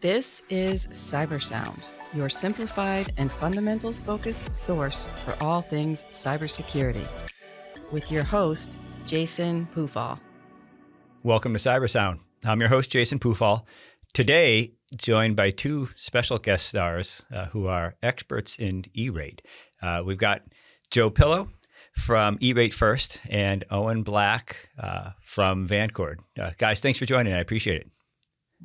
This is Cybersound, your simplified and fundamentals-focused source for all things cybersecurity, with your host, Jason Pufall. Welcome to Cybersound. I'm your host, Jason Pufall. Today, joined by two special guest stars who are experts in E-Rate. We've got Joe Pillo from E-Rate First and Owen Black from Vancord. Guys, thanks for joining. I appreciate it.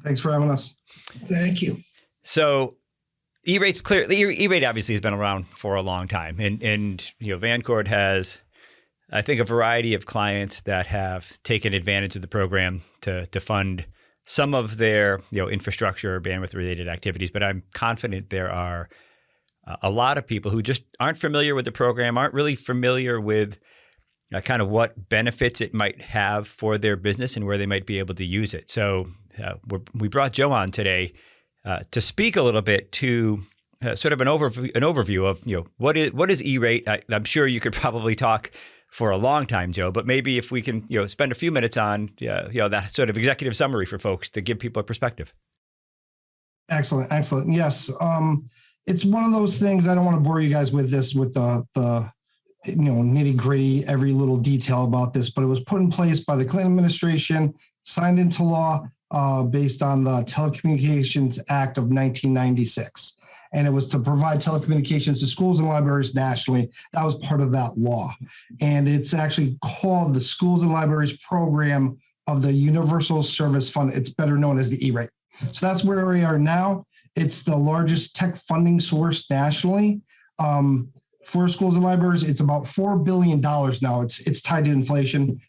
Thanks for having us. Thank you. So E-Rate obviously has been around for a long time, and Vancord has, I think, a variety of clients that have taken advantage of the program to fund some of their infrastructure or bandwidth related activities. But I'm confident there are a lot of people who just aren't familiar with the program, aren't really familiar with kind of what benefits it might have for their business and where they might be able to use it. So we brought Joe on today to speak a little bit to sort of an overview of what is E-Rate. I'm sure you could probably talk for a long time, Joe, but maybe if we can spend a few minutes on that sort of executive summary for folks to give people a perspective. Excellent. Yes, it's one of those things. I don't want to bore you guys with this with the nitty gritty, every little detail about this, but it was put in place by the Clinton administration, signed into law based on the Telecommunications Act of 1996. And it was to provide telecommunications to schools and libraries nationally. That was part of that law. And it's actually called the Schools and Libraries Program of the Universal Service Fund. It's better known as the E-Rate. So that's where we are now. It's the largest tech funding source nationally. For schools and libraries, it's about $4 billion now. It's tied to inflation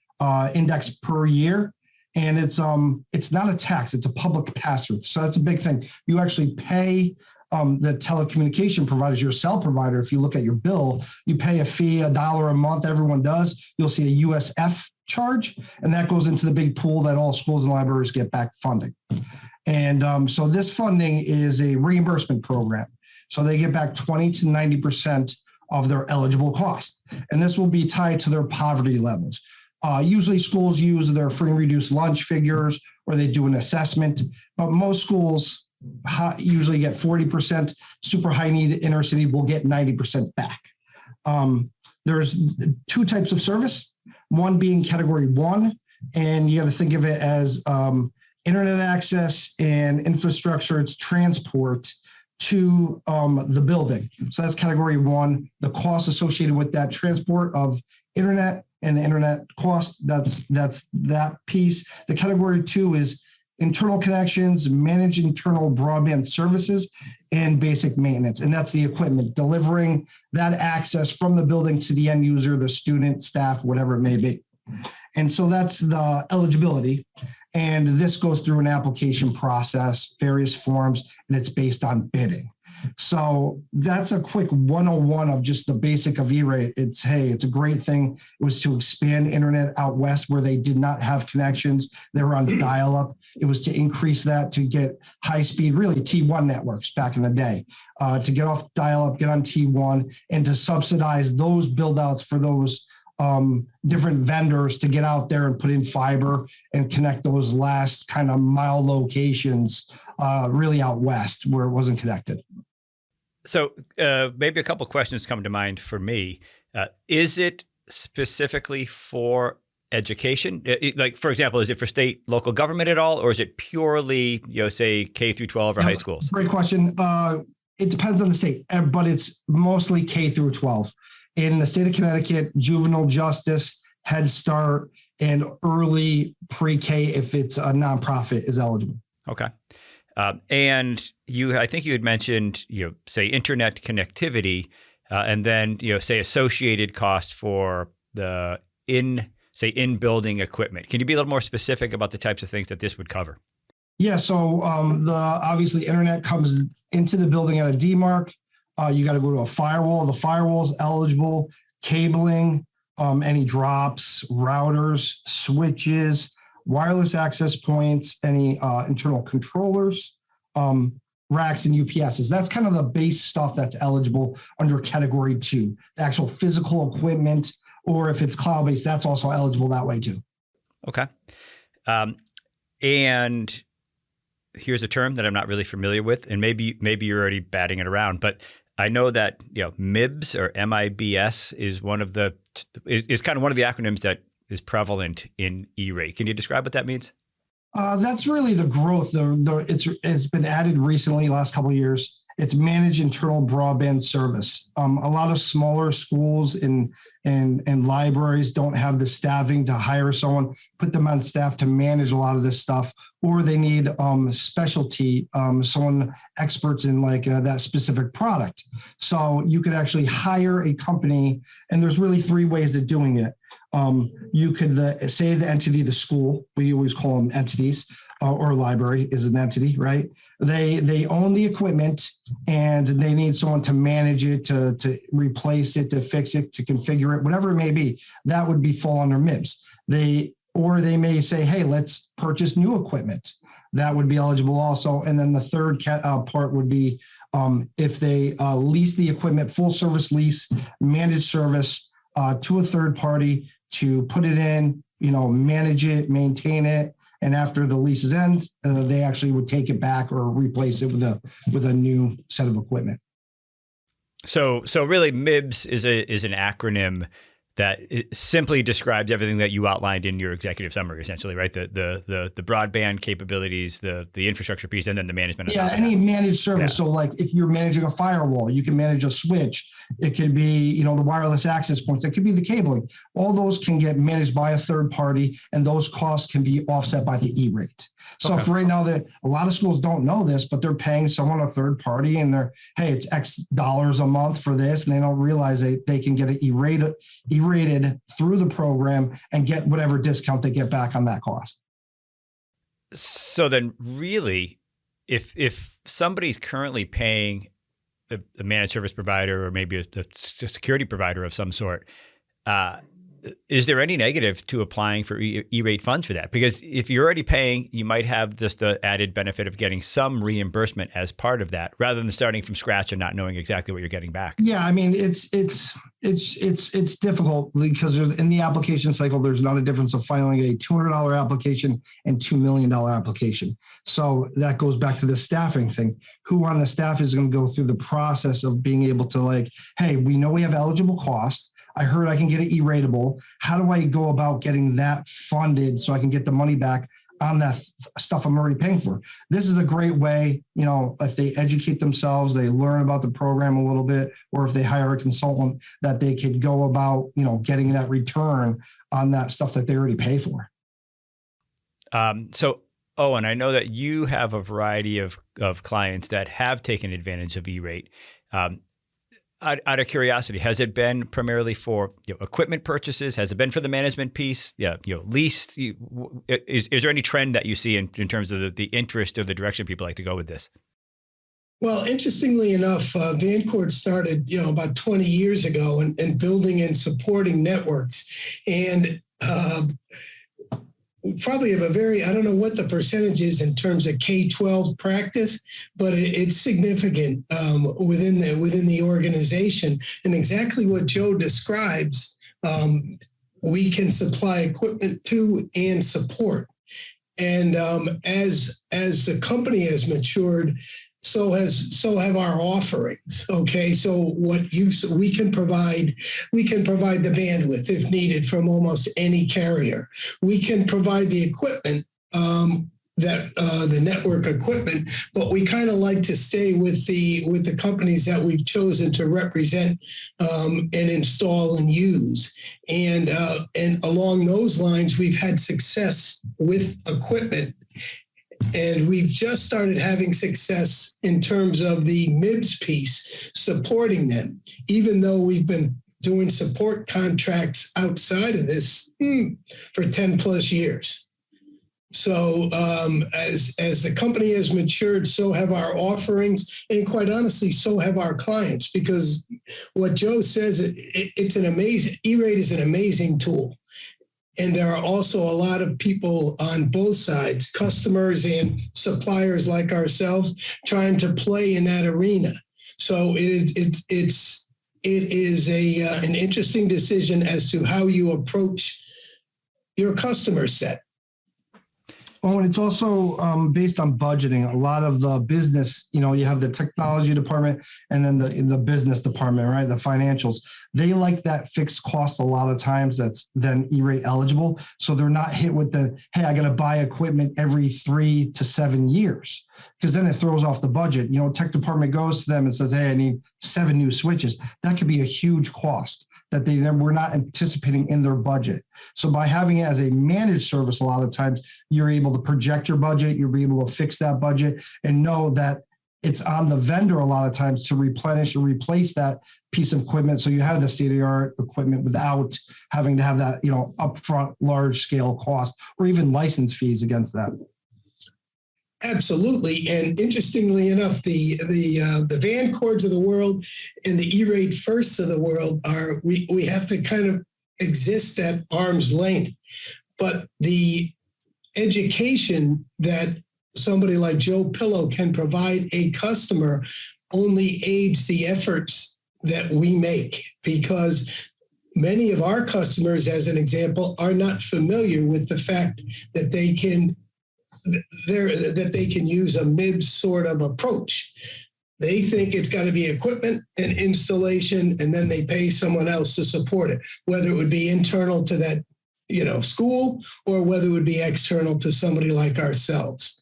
index per year. And it's not a tax, it's a public pass-through. So that's a big thing. You actually pay the telecommunication providers, your cell provider. If you look at your bill, you pay a fee, $1 a month, everyone does. You'll see a USF charge, and that goes into the big pool that all schools and libraries get back funding. And so this funding is a reimbursement program. So they get back 20 to 90% of their eligible cost. And this will be tied to their poverty levels. Usually schools use their free and reduced lunch figures, or they do an assessment, but most schools usually get 40%. Super high need inner city will get 90% back. There's two types of service, one being category 1, and you got to think of it as internet access and infrastructure, it's transport to the building. So that's category 1. The cost associated with that transport of internet and the internet cost, that's that piece. The category 2 is internal connections, manage internal broadband services, and basic maintenance. And that's the equipment, delivering that access from the building to the end user, the student, staff, whatever it may be. And so that's the eligibility. And this goes through an application process, various forms, and it's based on bidding. So that's a quick 101 of just the basic of E-Rate. It's a great thing. It was to expand internet out west where they did not have connections. They were on dial-up. It was to increase that to get high speed, really T1 networks back in the day, to get off dial-up, get on T1, and to subsidize those build-outs for those different vendors to get out there and put in fiber and connect those last kind of mile locations really out west where it wasn't connected. So maybe a couple of questions come to mind for me. Is it specifically for education? Like, for example, is it for state, local government at all, or is it purely, say K through 12 or high schools? Great question. It depends on the state, but it's mostly K through 12. In the state of Connecticut, juvenile justice, Head Start, and early pre-K, if it's a nonprofit, is eligible. Okay. And I think you had mentioned, say internet connectivity, and then, say associated costs for the in-building equipment. Can you be a little more specific about the types of things that this would cover? Yeah. So obviously internet comes into the building at a DMARC. You got to go to a firewall. The firewall is eligible. Cabling, any drops, routers, switches, wireless access points, any internal controllers, racks and UPSs. That's kind of the base stuff that's eligible under category 2. The actual physical equipment, or if it's cloud-based, that's also eligible that way too. Okay. And here's a term that I'm not really familiar with, and maybe you're already batting it around, but I know that MIBS or MIBS is is kind of one of the acronyms that is prevalent in E-rate. Can you describe what that means? That's really the growth. It's been added recently, last couple of years. It's managed internal broadband service. A lot of smaller schools and libraries don't have the staffing to hire someone, put them on staff to manage a lot of this stuff, or they need specialty, someone experts in like that specific product. So you could actually hire a company, and there's really three ways of doing it. You could say the entity, the school, we always call them entities, or library is an entity, right? They own the equipment and they need someone to manage it, to replace it, to fix it, to configure it, whatever it may be. That would be fall under MIBS. They may say, hey, let's purchase new equipment. That would be eligible also. And then the third part would be if they lease the equipment, full service lease, managed service to a third party to put it in, manage it, maintain it. And after the leases end, they actually would take it back or replace it with a new set of equipment. So really, MIBS is an acronym that it simply describes everything that you outlined in your executive summary, essentially, right? The broadband capabilities, the infrastructure piece, and then the management. Yeah, any managed service. Yeah. So like if you're managing a firewall, you can manage a switch. It could be, the wireless access points. It could be the cabling. All those can get managed by a third party, and those costs can be offset by the E-rate. So for right now, a lot of schools don't know this, but they're paying someone a third party, and hey, it's X dollars a month for this, and they don't realize they can get it E-rated through the program and get whatever discount they get back on that cost. So then really, if somebody's currently paying a managed service provider or maybe a security provider of some sort, is there any negative to applying for E-rate funds for that? Because if you're already paying, you might have just the added benefit of getting some reimbursement as part of that, rather than starting from scratch and not knowing exactly what you're getting back. Yeah, I mean, it's difficult because in the application cycle, there's not a difference of filing a $200 application and $2 million application. So that goes back to the staffing thing. Who on the staff is going to go through the process of being able to hey, we know we have eligible costs. I heard I can get it E-ratable. How do I go about getting that funded so I can get the money back on that stuff I'm already paying for? This is a great way, if they educate themselves, they learn about the program a little bit, or if they hire a consultant, that they could go about, getting that return on that stuff that they already pay for. So, Owen, I know that you have a variety of clients that have taken advantage of E-rate. Out of curiosity, has it been primarily for equipment purchases? Has it been for the management piece? Yeah, lease. Is there any trend that you see in terms of the interest or the direction people like to go with this? Well, interestingly enough, Vancord started about 20 years ago and building and supporting networks, and probably have I don't know what the percentage is in terms of K-12 practice, but it's significant within the organization. And exactly what Joe describes, we can supply equipment to and support. And as the company has matured, so have our offerings. Okay, so we can provide the bandwidth if needed from almost any carrier. We can provide the equipment, the network equipment, but we kind of like to stay with the companies that we've chosen to represent and install and use. And along those lines, we've had success with equipment. And we've just started having success in terms of the MIBS piece, supporting them, even though we've been doing support contracts outside of this for 10 plus years. So as the company has matured, so have our offerings, and quite honestly, so have our clients, because what Joe says, it's an amazing, E-rate is an amazing tool. And there are also a lot of people on both sides, customers and suppliers like ourselves, trying to play in that arena. So it is an interesting decision as to how you approach your customer set. Oh, and it's also based on budgeting. A lot of the business, you have the technology department and then the business department, right? The financials. They like that fixed cost a lot of times that's then E-rate eligible. So they're not hit with hey, I got to buy equipment every 3 to 7 years, because then it throws off the budget. Tech department goes to them and says, hey, I need 7 new switches. That could be a huge cost that they were not anticipating in their budget. So by having it as a managed service, a lot of times you're able to project your budget, you'll be able to fix that budget and know that it's on the vendor a lot of times to replenish or replace that piece of equipment. So you have the state-of-the-art equipment without having to have that, upfront large scale cost or even license fees against that. Absolutely. And interestingly enough, the Vancords of the world and the E-rate firsts of the world we have to kind of exist at arm's length. But the education that somebody like Joe Pillo can provide a customer only aids the efforts that we make, because many of our customers, as an example, are not familiar with the fact that they can use a MIBS sort of approach. They think it's got to be equipment and installation, and then they pay someone else to support it, whether it would be internal to that, school, or whether it would be external to somebody like ourselves.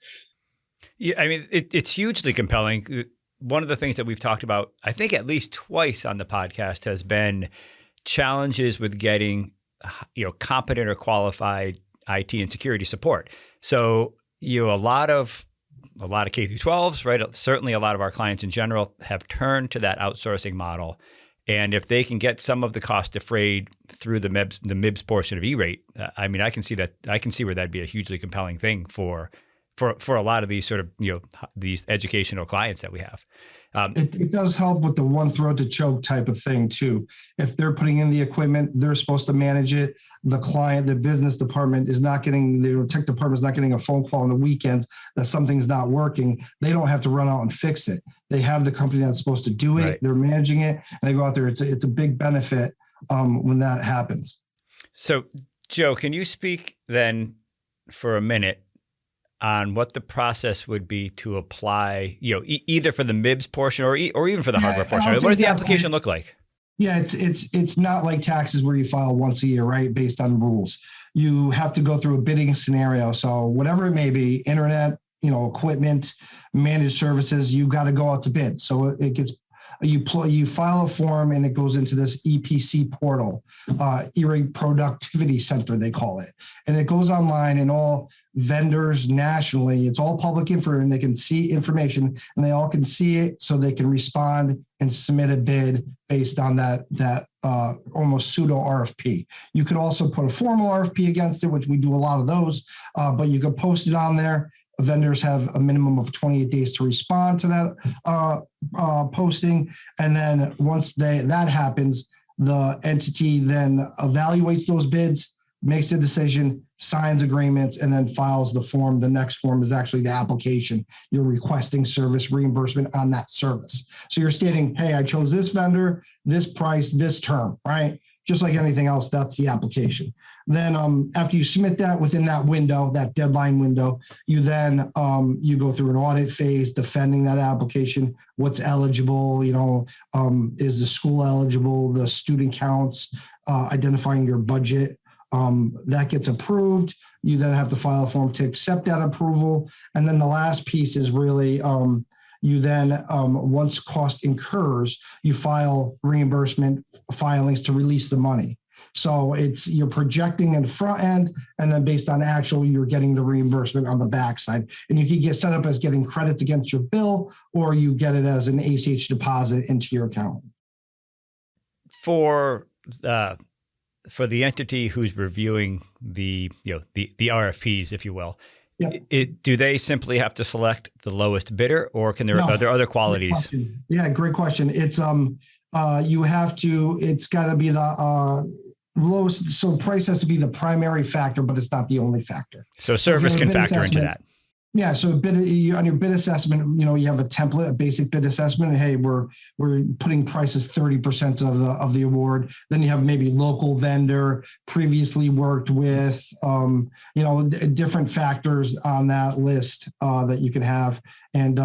Yeah, I mean, it's hugely compelling. One of the things that we've talked about, I think at least twice on the podcast, has been challenges with getting, competent or qualified IT and security support. So, a lot of K through 12s, right? Certainly a lot of our clients in general have turned to that outsourcing model. And if they can get some of the cost defrayed through the MIBS portion of E-rate, I mean, I can see where that'd be a hugely compelling thing for a lot of these sort of, these educational clients that we have. It does help with the one throat to choke type of thing too. If they're putting in the equipment, they're supposed to manage it. The client, the business department is not getting, the tech department is not getting a phone call on the weekends that something's not working. They don't have to run out and fix it. They have the company that's supposed to do it. Right. They're managing it, and they go out there. It's a big benefit when that happens. So, Joe, can you speak then for a minute on what the process would be to apply, either for the MIBS portion or even for the hardware portion? What does the application look like? Yeah, it's not like taxes where you file once a year, right? Based on rules. You have to go through a bidding scenario. So whatever it may be, internet, equipment, managed services, you got to go out to bid. So it gets, you file a form and it goes into this EPC portal, E-rate Productivity Center, they call it. And it goes online, and all vendors nationally, it's all public info, and they can see information, and they all can see it, so they can respond and submit a bid based on that almost pseudo RFP. You could also put a formal RFP against it, which we do a lot of those, but you could post it on there. Vendors have a minimum of 28 days to respond to that posting. And then once that happens, the entity then evaluates those bids, makes a decision, signs agreements, and then files the form. The next form is actually the application. You're requesting service reimbursement on that service. So you're stating, hey, I chose this vendor, this price, this term, right? Just like anything else, that's the application. Then after you submit that within that window, that deadline window, you then you go through an audit phase, defending that application, what's eligible, is the school eligible, the student counts, identifying your budget. That gets approved. You then have to file a form to accept that approval. And then the last piece is really, you then, once cost incurs, you file reimbursement filings to release the money. So you're projecting in the front end, and then based on actual, you're getting the reimbursement on the backside. And you can get set up as getting credits against your bill, or you get it as an ACH deposit into your account. For the entity who's reviewing the RFPs, if you will, yep. Do they simply have to select the lowest bidder, or are there other qualities? Great question. It's you have to. It's got to be the lowest. So price has to be the primary factor, but it's not the only factor. So service can factor into that. Yeah, so on your bid assessment, you have a template, a basic bid assessment. And, hey, we're putting prices 30% of the award. Then you have maybe local vendor, previously worked with, different factors on that list that you can have. And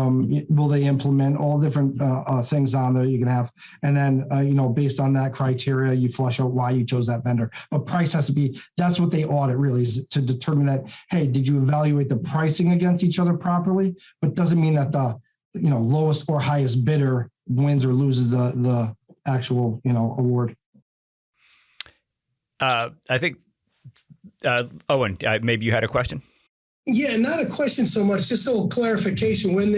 will they implement all different things on there you can have? And then based on that criteria, you flush out why you chose that vendor. But price has to be. That's what they audit really, is to determine that. Hey, did you evaluate the pricing against each other properly? But doesn't mean that the lowest or highest bidder wins or loses the actual award. I think Owen, maybe you had a question. Yeah, not a question so much, just a little clarification. When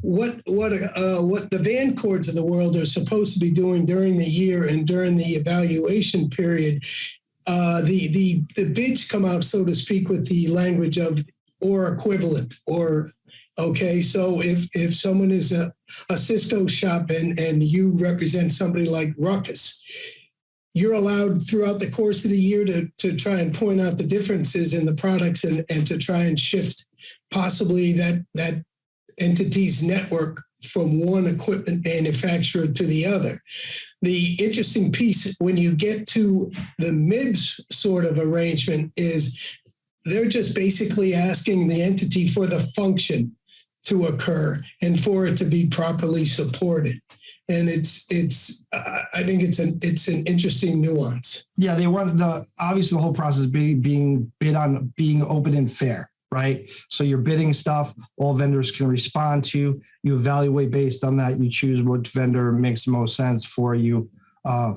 what the Vancords of the world are supposed to be doing during the year and during the evaluation period, the bids come out, so to speak, with the language of or equivalent, or okay. So if someone is a Cisco shop and you represent somebody like Ruckus, you're allowed throughout the course of the year to try and point out the differences in the products and to try and shift possibly that entity's network from one equipment manufacturer to the other. The interesting piece when you get to the MIBS sort of arrangement is they're just basically asking the entity for the function to occur and for it to be properly supported. And I think it's an interesting nuance. Yeah, they want obviously the whole process being bid on being open and fair, right? So you're bidding stuff, all vendors can respond to. You evaluate based on that. You choose which vendor makes the most sense for you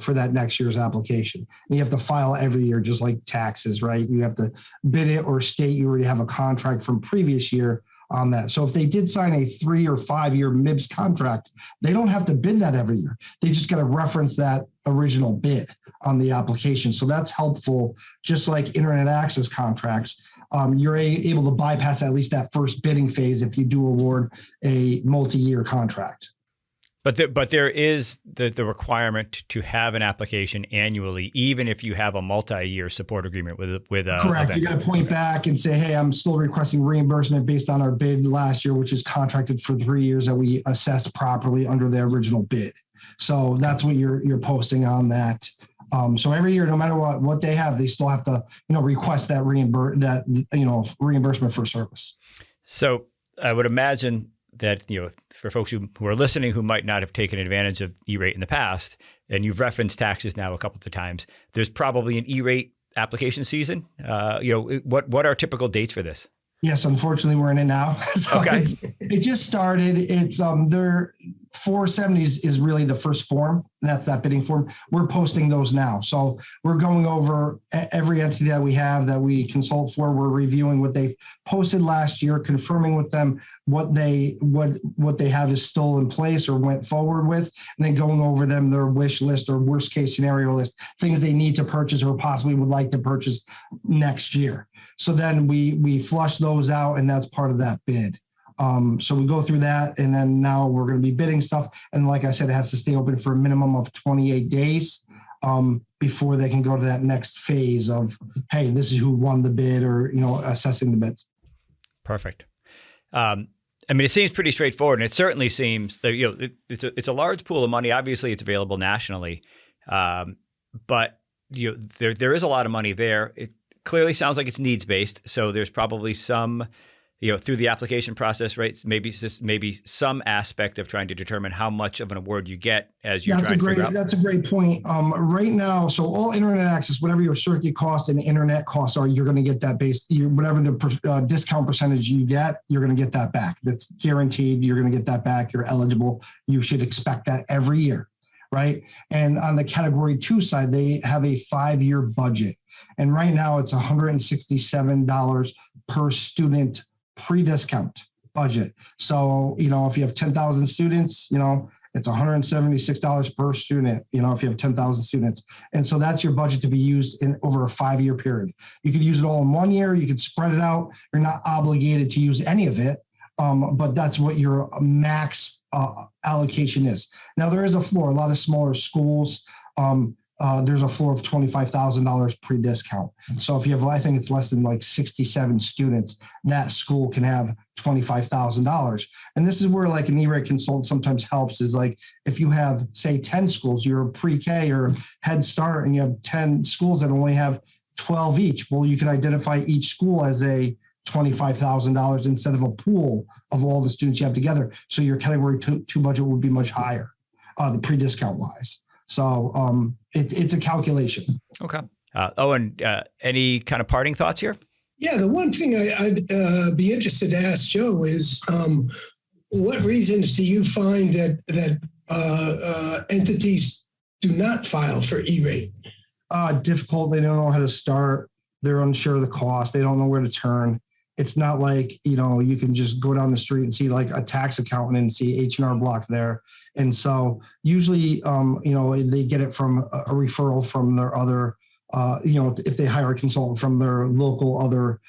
for that next year's application. And you have to file every year, just like taxes, right? You have to bid it or state you already have a contract from previous year on that. So if they did sign a 3 or 5 year MIBS contract, they don't have to bid that every year. They just got to reference that original bid on the application. So that's helpful. Just like internet access contracts, you're able to bypass at least that first bidding phase if you do award a multi-year contract. But there is the requirement to have an application annually, even if you have a multi-year support agreement with a correct. You got to point back and say, hey, I'm still requesting reimbursement based on our bid last year, which is contracted for 3 years that we assessed properly under the original bid. So that's what you're posting on that. So every year, no matter what they have, they still have to request that reimbursement for service. So I would imagine that, for folks who are listening who might not have taken advantage of E-rate in the past, and you've referenced taxes now a couple of times, there's probably an E-rate application season. What are typical dates for this? Yes, unfortunately, we're in it now. So okay. It just started. It's their 470s is really the first form. And that's that bidding form. We're posting those now. So we're going over every entity that we have that we consult for. We're reviewing what they posted last year, confirming with them what they have is still in place or went forward with, and then going over them their wish list or worst case scenario list, things they need to purchase or possibly would like to purchase next year. So then we flush those out, and that's part of that bid. So we go through that, and then now we're going to be bidding stuff. And like I said, it has to stay open for a minimum of 28 days before they can go to that next phase of, hey, this is who won the bid, or assessing the bids. Perfect. It seems pretty straightforward, and it certainly seems that it's a large pool of money. Obviously, it's available nationally, but there is a lot of money there. It clearly sounds like it's needs based, so there's probably some. Through the application process, right? Maybe some aspect of trying to determine how much of an award you get as you're trying to figure out. That's a great point. Right now, so all internet access, whatever your circuit cost and internet costs are, you're going to get that whatever the discount percentage you get, you're going to get that back. That's guaranteed. You're going to get that back. You're eligible. You should expect that every year, right? And on the category 2 side, they have a 5-year budget. And right now it's $167 per student pre-discount budget. So, if you have 10,000 students, it's $176 per student, if you have 10,000 students. And so that's your budget to be used in over a 5-year period. You could use it all in 1 year. You could spread it out. You're not obligated to use any of it. But that's what your max allocation is. Now, there is a floor. A lot of smaller schools, there's a floor of $25,000 pre-discount. So if you have, I think it's less than like 67 students, that school can have $25,000. And this is where like an E-rate consultant sometimes helps, is like if you have, say, 10 schools, you're pre-K or Head Start, and you have 10 schools that only have 12 each. Well, you can identify each school as a $25,000 instead of a pool of all the students you have together. So your category two budget would be much higher, the pre-discount wise. So it's a calculation. Okay. Owen, any kind of parting thoughts here? Yeah, the one thing I'd be interested to ask Joe is, what reasons do you find that entities do not file for E-rate? Difficult. They don't know how to start. They're unsure of the cost. They don't know where to turn. It's not like, you can just go down the street and see like a tax accountant and see H&R Block there. And so usually, they get it from a referral from their other, if they hire a consultant from their local other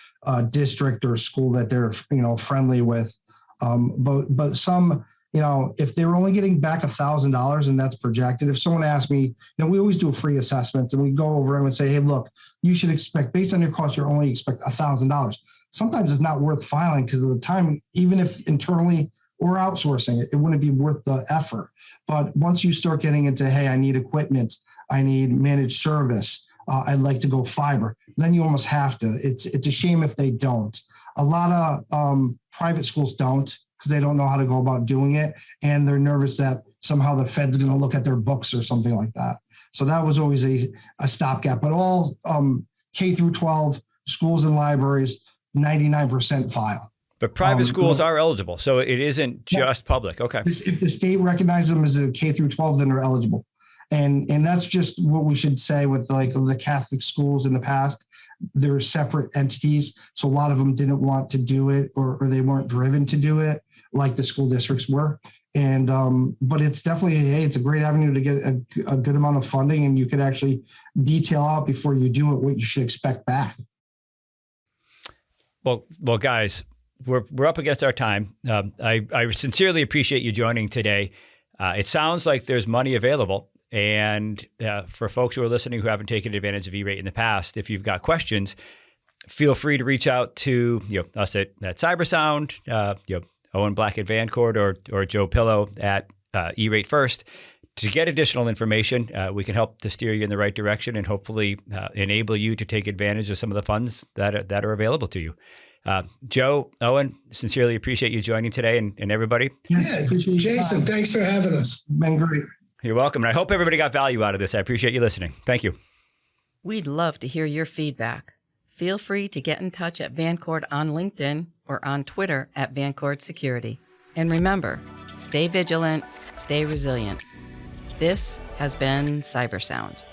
district or school that they're, friendly with. But some, if they were only getting back $1,000 and that's projected, if someone asked me, we always do a free assessments and we go over and say, hey, look, you should expect, based on your cost, you only expect $1,000. Sometimes it's not worth filing because of the time, even if internally or outsourcing it, it wouldn't be worth the effort. But once you start getting into, hey, I need equipment, I need managed service, I'd like to go fiber, then you almost have to. It's a shame if they don't. A lot of private schools don't, because they don't know how to go about doing it. And they're nervous that somehow the Fed's going to look at their books or something like that. So that was always a stopgap. But all K through 12 schools and libraries, 99% file. But private schools are eligible, so it isn't just public. Okay. If the state recognizes them as a K through 12, then they're eligible. And that's just what we should say with like the Catholic schools in the past. They're separate entities. So a lot of them didn't want to do it, or they weren't driven to do it like the school districts were. And but it's definitely, hey, it's a great avenue to get a good amount of funding, and you could actually detail out before you do it what you should expect back. Well, guys, we're up against our time. I sincerely appreciate you joining today. It sounds like there's money available. And for folks who are listening who haven't taken advantage of E-rate in the past, if you've got questions, feel free to reach out to us at Cybersound, Owen Black at Vancord, or Joe Pillo at E-rate First. To get additional information, we can help to steer you in the right direction and hopefully enable you to take advantage of some of the funds that are available to you. Joe, Owen, sincerely appreciate you joining today, and everybody. Yeah, Jason, thanks for having us. Been great. You're welcome. And I hope everybody got value out of this. I appreciate you listening. Thank you. We'd love to hear your feedback. Feel free to get in touch at Vancord on LinkedIn or on Twitter at Vancord Security. And remember, stay vigilant, stay resilient. This has been Cybersound.